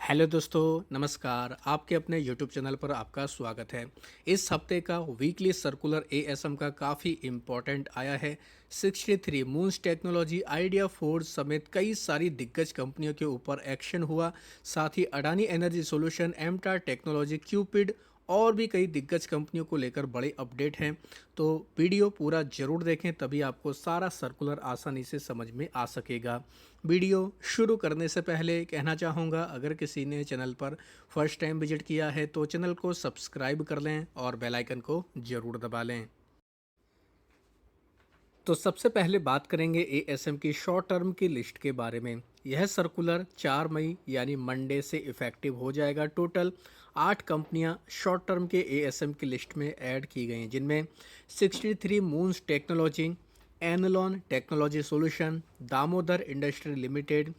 Hello दोस्तों, नमस्कार। आपके अपने यूट्यूब चैनल पर आपका स्वागत है। इस हफ्ते का वीकली सर्कुलर एएसएम का काफ़ी इम्पोर्टेंट आया है। 63 मून्स टेक्नोलॉजी, आइडिया फोर्स समेत कई सारी दिग्गज कंपनियों के ऊपर एक्शन हुआ। साथ ही Adani energy solution, MTAR technology, Cupid और भी कई दिग्गज कंपनियों को लेकर बड़े अपडेट हैं। तो वीडियो पूरा ज़रूर देखें, तभी आपको सारा सर्कुलर आसानी से समझ में आ सकेगा। वीडियो शुरू करने से पहले कहना चाहूँगा, अगर किसी ने चैनल पर फर्स्ट टाइम विजिट किया है तो चैनल को सब्सक्राइब कर लें और बेल आइकन को ज़रूर दबा लें। तो सबसे पहले बात करेंगे एएसएम की शॉर्ट टर्म की लिस्ट के बारे में। यह सर्कुलर 4 मई यानी मंडे से इफ़ेक्टिव हो जाएगा। टोटल 8 कंपनियां शॉर्ट टर्म के एएसएम की लिस्ट में ऐड की गई हैं, जिनमें 63 moons technology, Anlon technology solution, Damodar industry limited,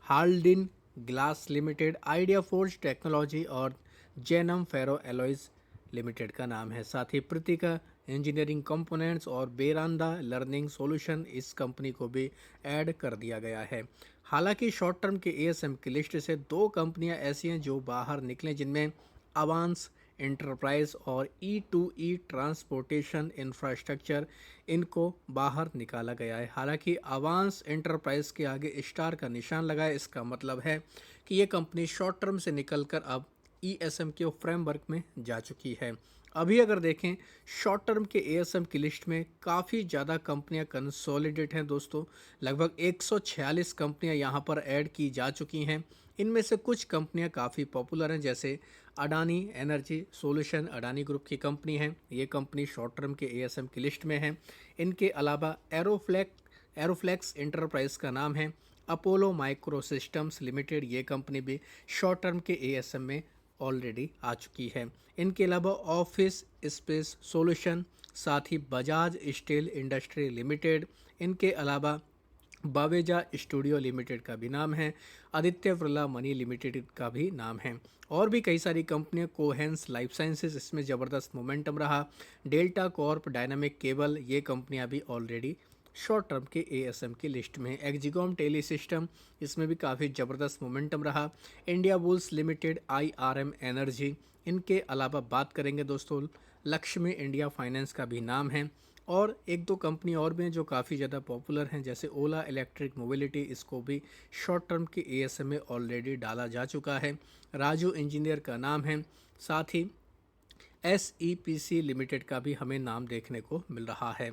Haldyn glass limited, idea forge technology और जेनम फेरो एलॉयज लिमिटेड का नाम है। साथ ही प्रतिका इंजीनियरिंग कंपोनेंट्स और बेरांदा लर्निंग सॉल्यूशन, इस कंपनी को भी ऐड कर दिया गया है। हालांकि शॉर्ट टर्म के एएसएम की लिस्ट से 2 कंपनियां ऐसी हैं जो बाहर निकलें, जिनमें अवांस इंटरप्राइज और ई टू ई ट्रांसपोर्टेशन इंफ्रास्ट्रक्चर, इनको बाहर निकाला गया है। हालांकि अवांस इंटरप्राइज के आगे स्टार का निशान लगाया, इसका मतलब है कि ये कंपनी शॉर्ट टर्म से निकलकर अब ईएसएम के फ्रेमवर्क में जा चुकी है। अभी अगर देखें शॉर्ट टर्म के एएसएम की लिस्ट में काफ़ी ज़्यादा कंपनियां कंसोलिडेट हैं दोस्तों। लगभग 146 कंपनियां यहां पर ऐड की जा चुकी हैं। इनमें से कुछ कंपनियां काफ़ी पॉपुलर हैं, जैसे Adani energy solution, Adani group की कंपनी है। ये कंपनी शॉर्ट टर्म के एएसएम की लिस्ट में है। इनके अलावा एरोफ्लेक्स इंटरप्राइज का नाम है। अपोलो माइक्रो सिस्टम्स लिमिटेड, ये कंपनी भी शॉर्ट टर्म के एएसएम में ऑलरेडी आ चुकी है। इनके अलावा ऑफिस स्पेस सॉल्यूशन, साथ ही बजाज स्टील इंडस्ट्री लिमिटेड, इनके अलावा बावेजा स्टूडियो लिमिटेड का भी नाम है। आदित्य बिरला मनी लिमिटेड का भी नाम है। और भी कई सारी कंपनियां, कोहेंस लाइफ साइंसेज, इसमें ज़बरदस्त मोमेंटम रहा। डेल्टा कॉर्प, डायनामिक केबल, ये कंपनियां भी ऑलरेडी शॉर्ट टर्म के एएसएम की लिस्ट में है। एक्जिकॉम टेली सिस्टम, इसमें भी काफ़ी ज़बरदस्त मोमेंटम रहा। India bulls limited, IRM energy, इनके अलावा बात करेंगे दोस्तों, लक्ष्मी इंडिया फाइनेंस का भी नाम है। और एक दो कंपनी और भी हैं जो काफ़ी ज़्यादा पॉपुलर हैं, जैसे ओला इलेक्ट्रिक मोबिलिटी, इसको भी शॉर्ट टर्म के एएसएम में ऑलरेडी डाला जा चुका है। राजू इंजीनियर का नाम है। साथ ही एसईपीसी लिमिटेड का भी हमें नाम देखने को मिल रहा है।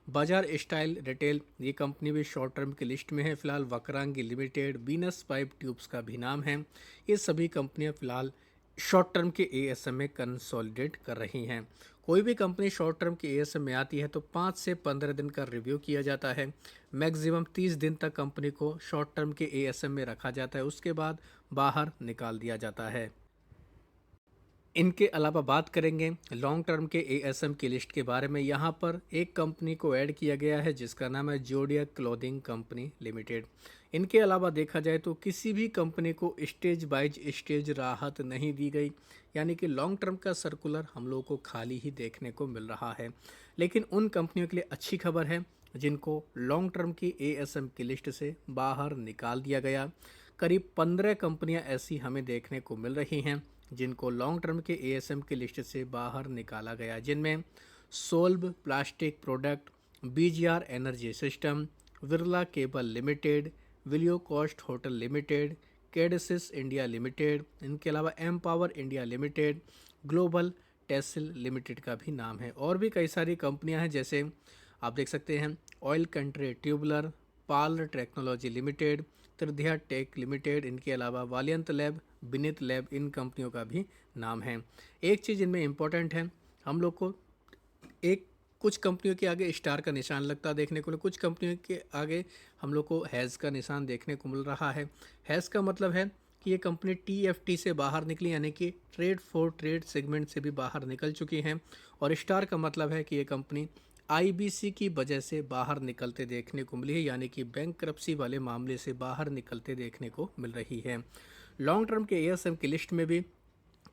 बाजार स्टाइल रिटेल, ये कंपनी भी शॉर्ट टर्म की लिस्ट में है। फिलहाल वकरांगी लिमिटेड, बीनस पाइप ट्यूब्स का भी नाम है। ये सभी कंपनियां फिलहाल शॉर्ट टर्म के एएसएम में कंसोलिडेट कर रही हैं। कोई भी कंपनी शॉर्ट टर्म के एएसएम में आती है तो 5 से 15 दिन का रिव्यू किया जाता है। मैक्सिमम 30 दिन तक कंपनी को शॉर्ट टर्म के एएसएम में रखा जाता है, उसके बाद बाहर निकाल दिया जाता है। इनके अलावा बात करेंगे लॉन्ग टर्म के एएसएम की लिस्ट के बारे में। यहाँ पर एक कंपनी को ऐड किया गया है जिसका नाम है जोडियक क्लोथिंग कंपनी लिमिटेड। इनके अलावा देखा जाए तो किसी भी कंपनी को स्टेज बाइज स्टेज राहत नहीं दी गई, यानी कि लॉन्ग टर्म का सर्कुलर हम लोगों को खाली ही देखने को मिल रहा है। लेकिन उन कंपनियों के लिए अच्छी खबर है जिनको लॉन्ग टर्म की एएसएम की लिस्ट से बाहर निकाल दिया गया। करीब 15 कंपनियां ऐसी हमें देखने को मिल रही हैं जिनको लॉन्ग टर्म के एएसएम की लिस्ट से बाहर निकाला गया, जिनमें सोल्ब plastic product, BGR energy system, Birla cable limited, विलियो coast hotel limited, Cadsys India limited, इनके अलावा M power India limited, global टेसिल लिमिटेड का भी नाम है। और भी कई सारी कंपनियां हैं, जैसे आप देख सकते हैं ऑयल कंट्री ट्यूबलर, पाल टेक्नोलॉजी लिमिटेड, त्रिध्या टेक लिमिटेड, इनके अलावा वालियंत लैब, बिनित लैब, इन कंपनियों का भी नाम है। एक चीज़ इनमें इम्पोर्टेंट है, हम लोग को एक कुछ कंपनियों के आगे स्टार का निशान लगता देखने को, कुछ कंपनियों के आगे हम लोग को हैज़ का निशान देखने को मिल रहा है। हैज़ का मतलब है कि ये कंपनी टीएफटी से बाहर निकली, यानी कि ट्रेड फॉर ट्रेड सेगमेंट से भी बाहर निकल चुकी हैं। और स्टार का मतलब है कि ये कंपनी आईबीसी की वजह से बाहर निकलते देखने को मिली है, यानी कि बैंकरप्सी वाले मामले से बाहर निकलते देखने को मिल रही है। लॉन्ग टर्म के एएसएम की लिस्ट में भी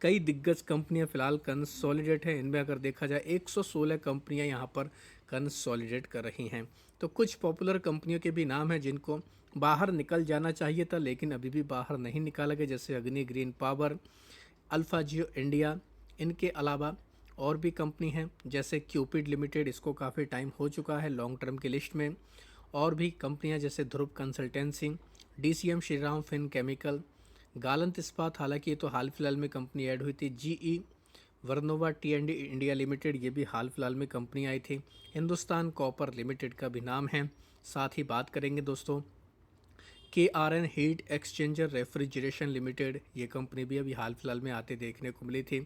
कई दिग्गज कंपनियां फिलहाल कंसोलिडेट हैं। इनमें अगर देखा जाए 116 कंपनियां यहाँ पर कंसोलिडेट कर रही हैं। तो कुछ पॉपुलर कंपनियों के भी नाम हैं जिनको बाहर निकल जाना चाहिए था लेकिन अभी भी बाहर नहीं निकाला गया, जैसे अग्नि ग्रीन पावर, अल्फा जियो इंडिया। इनके अलावा और भी कंपनी हैं जैसे क्यूपिड लिमिटेड, इसको काफ़ी टाइम हो चुका है लॉन्ग टर्म की लिस्ट में। और भी कंपनियां जैसे Dhruv consultancy, DCM Shriram fine chemical, Gallantt Ispat, हालांकि ये तो हाल फिलहाल में कंपनी ऐड हुई थी, GE Vernova T and D India, ये भी हाल फिलहाल में कंपनी आई थी, हिंदुस्तान कॉपर लिमिटेड का भी नाम है। साथ ही बात करेंगे दोस्तों KRN heat exchanger refrigeration limited, ये कंपनी भी अभी हाल फिलहाल में आते देखने को मिली थी।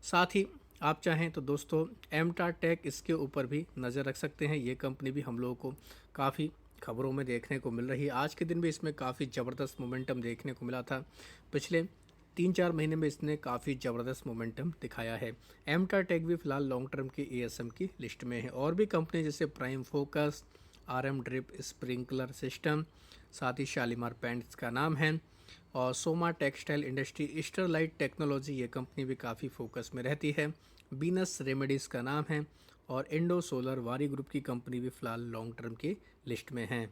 साथ ही आप चाहें तो दोस्तों एमटा टेक, इसके ऊपर भी नज़र रख सकते हैं, ये कंपनी भी हम लोगों को काफ़ी खबरों में देखने को मिल रही है। आज के दिन भी इसमें काफ़ी ज़बरदस्त मोमेंटम देखने को मिला था, पिछले 3-4 महीने में इसने काफ़ी ज़बरदस्त मोमेंटम दिखाया है। एमटा टेक भी फिलहाल लॉन्ग टर्म की एएसएम की लिस्ट में है। और भी कंपनी जैसे prime focus, RM drip sprinkler system, साथ ही शालीमार पेंट्स का नाम है, और Soma textile industry, Sterlite technology, ये कंपनी भी काफ़ी फोकस में रहती है, बीनस रेमेडीज़ का नाम है, और इंडो सोलर वारी ग्रुप की कंपनी भी फिलहाल लॉन्ग टर्म की लिस्ट में है।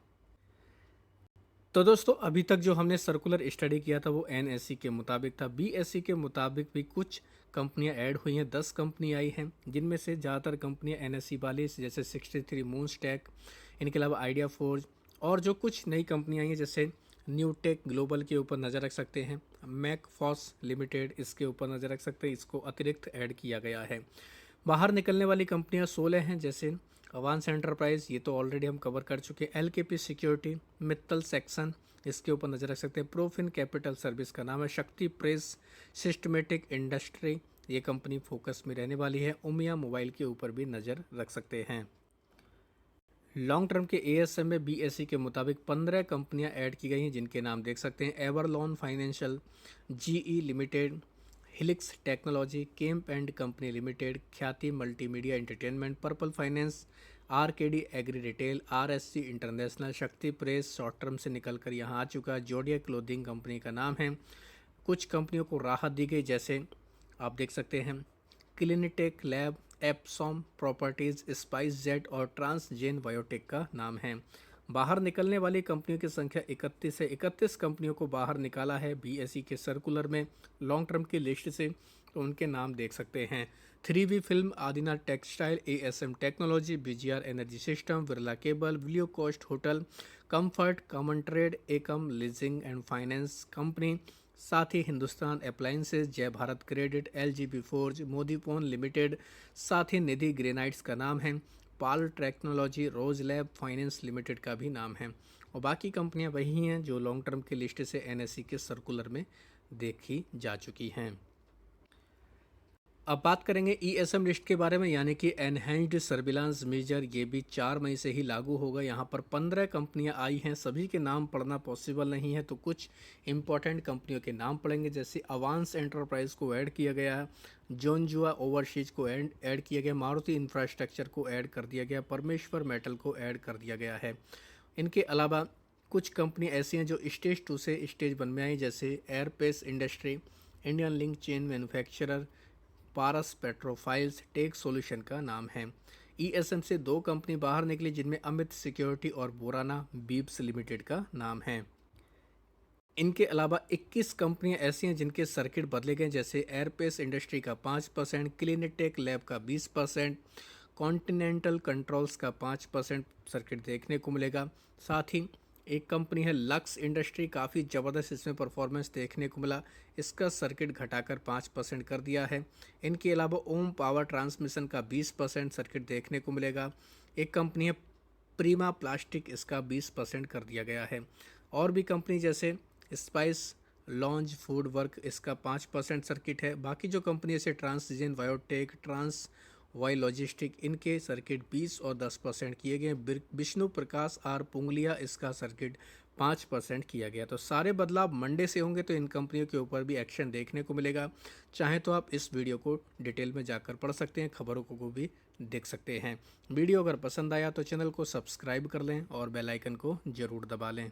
तो दोस्तों अभी तक जो हमने सर्कुलर स्टडी किया था वो NSE के मुताबिक था। BSE के मुताबिक भी कुछ कंपनियां ऐड हुई हैं, 10 कंपनी आई हैं, जिनमें से ज़्यादातर कंपनियां NSE वाली जैसे 63 मूनस्टैक, इनके अलावा आइडिया फोर्ज, और जो कुछ नई कंपनियां आई हैं जैसे न्यूटेक ग्लोबल के ऊपर नज़र रख सकते हैं, मैकफॉस लिमिटेड, इसके ऊपर नज़र रख सकते हैं, इसको अतिरिक्त ऐड किया गया है। बाहर निकलने वाली कंपनियां 16 हैं, जैसे अवांस एंटरप्राइज, ये तो ऑलरेडी हम कवर कर चुके हैं, LKP सिक्योरिटी, मित्तल सेक्शन, इसके ऊपर नज़र रख सकते हैं, प्रोफिन कैपिटल सर्विस का नाम है, शक्ति प्रेस, सिस्टमेटिक इंडस्ट्री, ये कंपनी फोकस में रहने वाली है, उमिया मोबाइल के ऊपर भी नज़र रख सकते हैं। लॉन्ग टर्म के एएसएम में BSE के मुताबिक 15 कंपनियां ऐड की गई हैं, जिनके नाम देख सकते हैं, Everlon financial, GE limited, Helix technology, Kemp and company limited, Khyati multimedia entertainment, purple finance, RKD agri retail, RSC international, Shakti press short term से निकल कर यहाँ आ चुका है, जोडिया क्लोथिंग कंपनी का नाम है। कुछ कंपनियों को राहत दी गई, जैसे आप देख सकते हैं क्लिनिटेक लैब, एप्सॉम प्रॉपर्टीज़, स्पाइस जेट और ट्रांसजेन बायोटेक का नाम है। बाहर निकलने वाली कंपनियों की संख्या 31 है, 31 कंपनियों को बाहर निकाला है BSE के सर्कुलर में लॉन्ग टर्म की लिस्ट से, तो उनके नाम देख सकते हैं, 3V film, Adina textile, ASM technology, BGR energy system, Birla cable, विलियो coast hotel, comfort, common trade, Ekam leasing and finance company, साथ ही Hindustan appliances, Jai Bharat credit, LGB forge, Modipon limited, साथ ही निधि ग्रेनाइट्स का नाम है, Pal technology, rose lab finance limited का भी नाम है, और बाकी कंपनियां वही हैं जो लॉन्ग टर्म की लिस्ट से NSE के सर्कुलर में देखी जा चुकी हैं। अब बात करेंगे ESM लिस्ट के बारे में, यानी कि एनहेंस्ड सर्विलांस मेजर, ये भी 4 मई से ही लागू होगा। यहाँ पर 15 कंपनियाँ आई हैं, सभी के नाम पढ़ना पॉसिबल नहीं है, तो कुछ इंपॉर्टेंट कंपनियों के नाम पढ़ेंगे, जैसे अवांस एंटरप्राइज को ऐड किया गया है, जोनजुआ ओवरसीज को ऐड किया गया, मारुति इंफ्रास्ट्रक्चर को ऐड कर दिया गया, परमेश्वर मेटल को ऐड कर दिया गया है। इनके अलावा कुछ कंपनी ऐसी हैं जो स्टेज 2 से स्टेज 1 में आई, जैसे Aerpace industry, Indian link chain manufacturer, Paras petrofils, tech solution का नाम है। ESM से 2 कंपनी बाहर निकली, जिनमें अमित सिक्योरिटी और बोराना बीब्स लिमिटेड का नाम है। इनके अलावा 21 कंपनियां ऐसी हैं जिनके सर्किट बदले गए, जैसे एयरपेस इंडस्ट्री का 5%, क्लिनिटेक लैब का 20%, कॉन्टिनेंटल कंट्रोल्स का 5% सर्किट देखने को मिलेगा। साथ ही एक कंपनी है लक्स इंडस्ट्री, काफ़ी ज़बरदस्त इसमें परफॉर्मेंस देखने को मिला, इसका सर्किट घटाकर 5% कर दिया है। इनके अलावा ओम पावर ट्रांसमिशन का 20% सर्किट देखने को मिलेगा। एक कंपनी है प्रीमा प्लास्टिक, इसका 20% कर दिया गया है। और भी कंपनी जैसे स्पाइस लॉन्ज फूड वर्क, इसका 5% सर्किट है। बाकी जो कंपनी जैसे ट्रांसजेन बायोटेक, ट्रांस वाई लॉजिस्टिक, इनके सर्किट 20 और 10% किए गए। विष्णु प्रकाश आर पुंगलिया, इसका सर्किट 5% किया गया। तो सारे बदलाव मंडे से होंगे, तो इन कंपनियों के ऊपर भी एक्शन देखने को मिलेगा। चाहे तो आप इस वीडियो को डिटेल में जाकर पढ़ सकते हैं, खबरों को भी देख सकते हैं। वीडियो अगर पसंद आया तो चैनल को सब्सक्राइब कर लें और बेल आइकन को ज़रूर दबा लें।